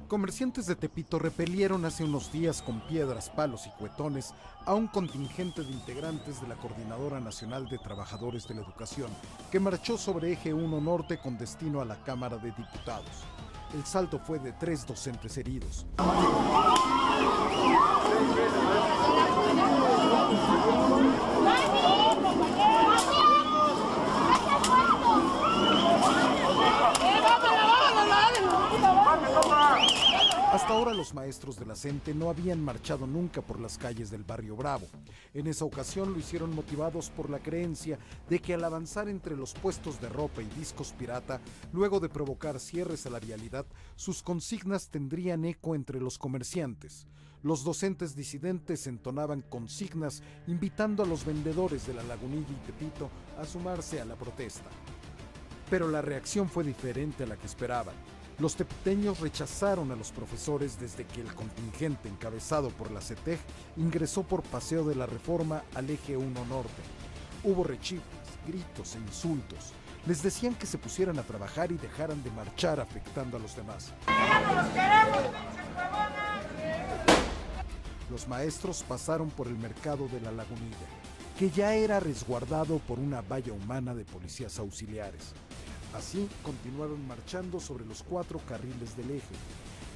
Comerciantes de Tepito repelieron hace unos días con piedras, palos y cuetones a un contingente de integrantes de la Coordinadora Nacional de Trabajadores de la Educación, que marchó sobre Eje 1 Norte con destino a la Cámara de Diputados. El saldo fue de 3 docentes heridos. Hasta ahora los maestros de la CENTE no habían marchado nunca por las calles del barrio Bravo. En esa ocasión lo hicieron motivados por la creencia de que al avanzar entre los puestos de ropa y discos pirata, luego de provocar cierres a la vialidad, sus consignas tendrían eco entre los comerciantes. Los docentes disidentes entonaban consignas invitando a los vendedores de La Lagunilla y Tepito a sumarse a la protesta. Pero la reacción fue diferente a la que esperaban. Los tepiteños rechazaron a los profesores desde que el contingente encabezado por la CETEG ingresó por Paseo de la Reforma al Eje 1 Norte. Hubo rechiflas, gritos e insultos. Les decían que se pusieran a trabajar y dejaran de marchar afectando a los demás. Los maestros pasaron por el mercado de La Lagunilla, que ya era resguardado por una valla humana de policías auxiliares. Así continuaron marchando sobre los 4 carriles del eje.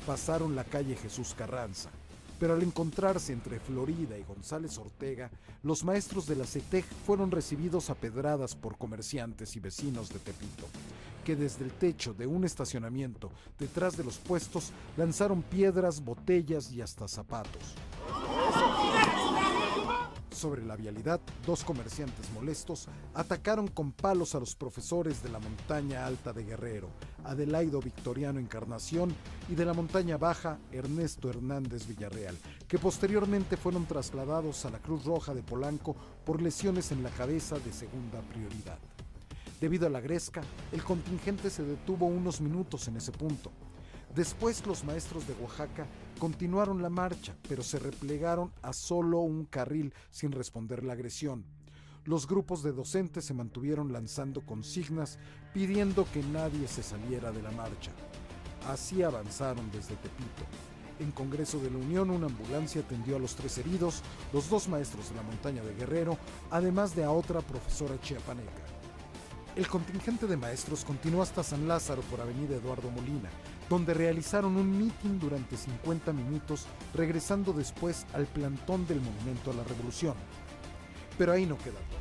Pasaron la calle Jesús Carranza, pero al encontrarse entre Florida y González Ortega, los maestros de la CETEG fueron recibidos a pedradas por comerciantes y vecinos de Tepito, que desde el techo de un estacionamiento detrás de los puestos lanzaron piedras, botellas y hasta zapatos. Sobre la vialidad, 2 comerciantes molestos atacaron con palos a los profesores de la Montaña Alta de Guerrero, Adelaido Victoriano Encarnación, y de la Montaña Baja, Ernesto Hernández Villarreal, que posteriormente fueron trasladados a la Cruz Roja de Polanco por lesiones en la cabeza de segunda prioridad. Debido a la gresca, el contingente se detuvo unos minutos en ese punto. Después los maestros de Oaxaca continuaron la marcha, pero se replegaron a solo un carril sin responder la agresión. Los grupos de docentes se mantuvieron lanzando consignas pidiendo que nadie se saliera de la marcha. Así avanzaron desde Tepito. En Congreso de la Unión, una ambulancia atendió a los 3 heridos, los 2 maestros de la Montaña de Guerrero, además de a otra profesora chiapaneca. El contingente de maestros continuó hasta San Lázaro por Avenida Eduardo Molina, donde realizaron un mitin durante 50 minutos, regresando después al plantón del Monumento a la Revolución. Pero ahí no queda todo.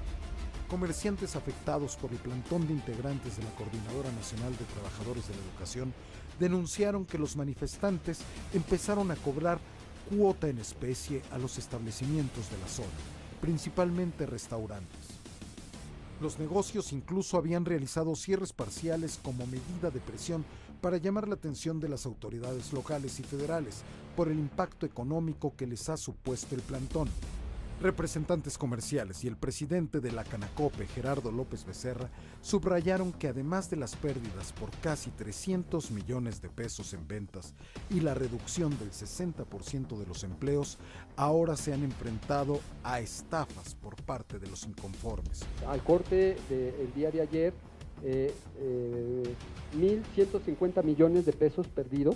Comerciantes afectados por el plantón de integrantes de la Coordinadora Nacional de Trabajadores de la Educación denunciaron que los manifestantes empezaron a cobrar cuota en especie a los establecimientos de la zona, principalmente restaurantes. Los negocios incluso habían realizado cierres parciales como medida de presión para llamar la atención de las autoridades locales y federales por el impacto económico que les ha supuesto el plantón. Representantes comerciales y el presidente de la Canacope, Gerardo López Becerra, subrayaron que además de las pérdidas por casi 300 millones de pesos en ventas y la reducción del 60% de los empleos, ahora se han enfrentado a estafas por parte de los inconformes. Al corte del día de ayer, 1.150 millones de pesos perdidos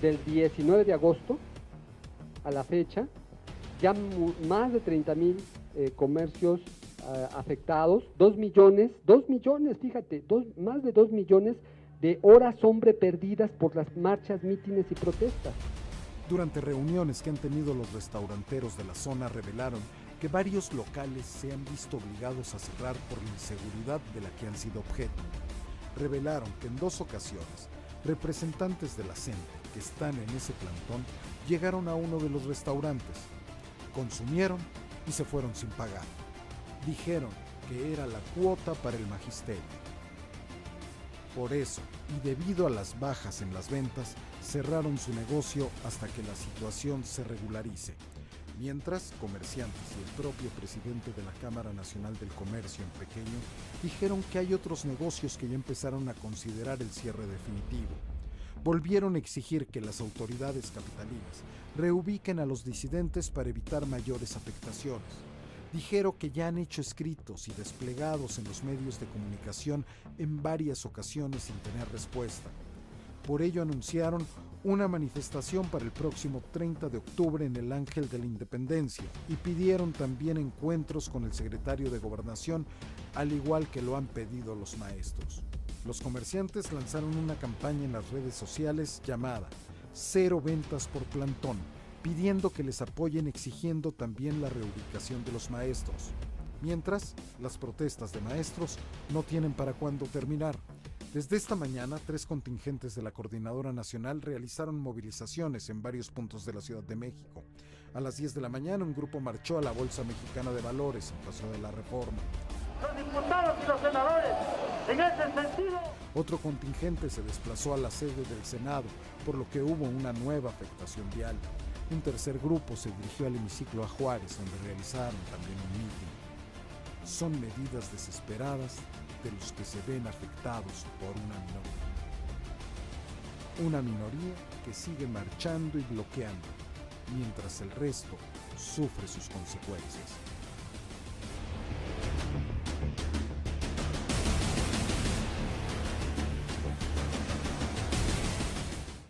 del 19 de agosto a la fecha. Ya más de 30,000 comercios afectados, 2 millones, fíjate, más de 2 millones de horas hombre perdidas por las marchas, mítines y protestas. Durante reuniones que han tenido los restauranteros de la zona revelaron que varios locales se han visto obligados a cerrar por la inseguridad de la que han sido objeto. Revelaron que en 2 ocasiones, representantes de la CENTE que están en ese plantón llegaron a uno de los restaurantes, consumieron y se fueron sin pagar. Dijeron que era la cuota para el magisterio. Por eso, y debido a las bajas en las ventas, cerraron su negocio hasta que la situación se regularice. Mientras, comerciantes y el propio presidente de la Cámara Nacional del Comercio en Pequeño dijeron que hay otros negocios que ya empezaron a considerar el cierre definitivo. Volvieron a exigir que las autoridades capitalinas reubiquen a los disidentes para evitar mayores afectaciones. Dijeron que ya han hecho escritos y desplegados en los medios de comunicación en varias ocasiones sin tener respuesta. Por ello anunciaron una manifestación para el próximo 30 de octubre en el Ángel de la Independencia y pidieron también encuentros con el secretario de Gobernación, al igual que lo han pedido los maestros. Los comerciantes lanzaron una campaña en las redes sociales llamada Cero Ventas por Plantón, pidiendo que les apoyen, exigiendo también la reubicación de los maestros. Mientras, las protestas de maestros no tienen para cuándo terminar. Desde esta mañana, 3 contingentes de la Coordinadora Nacional realizaron movilizaciones en varios puntos de la Ciudad de México. A las 10 de la mañana, un grupo marchó a la Bolsa Mexicana de Valores en Paso de la Reforma. Los diputados y los senadores, en ese sentido. Otro contingente se desplazó a la sede del Senado, por lo que hubo una nueva afectación vial. Un tercer grupo se dirigió al hemiciclo a Juárez, donde realizaron también un mitin. Son medidas desesperadas de los que se ven afectados por una minoría. Una minoría que sigue marchando y bloqueando, mientras el resto sufre sus consecuencias.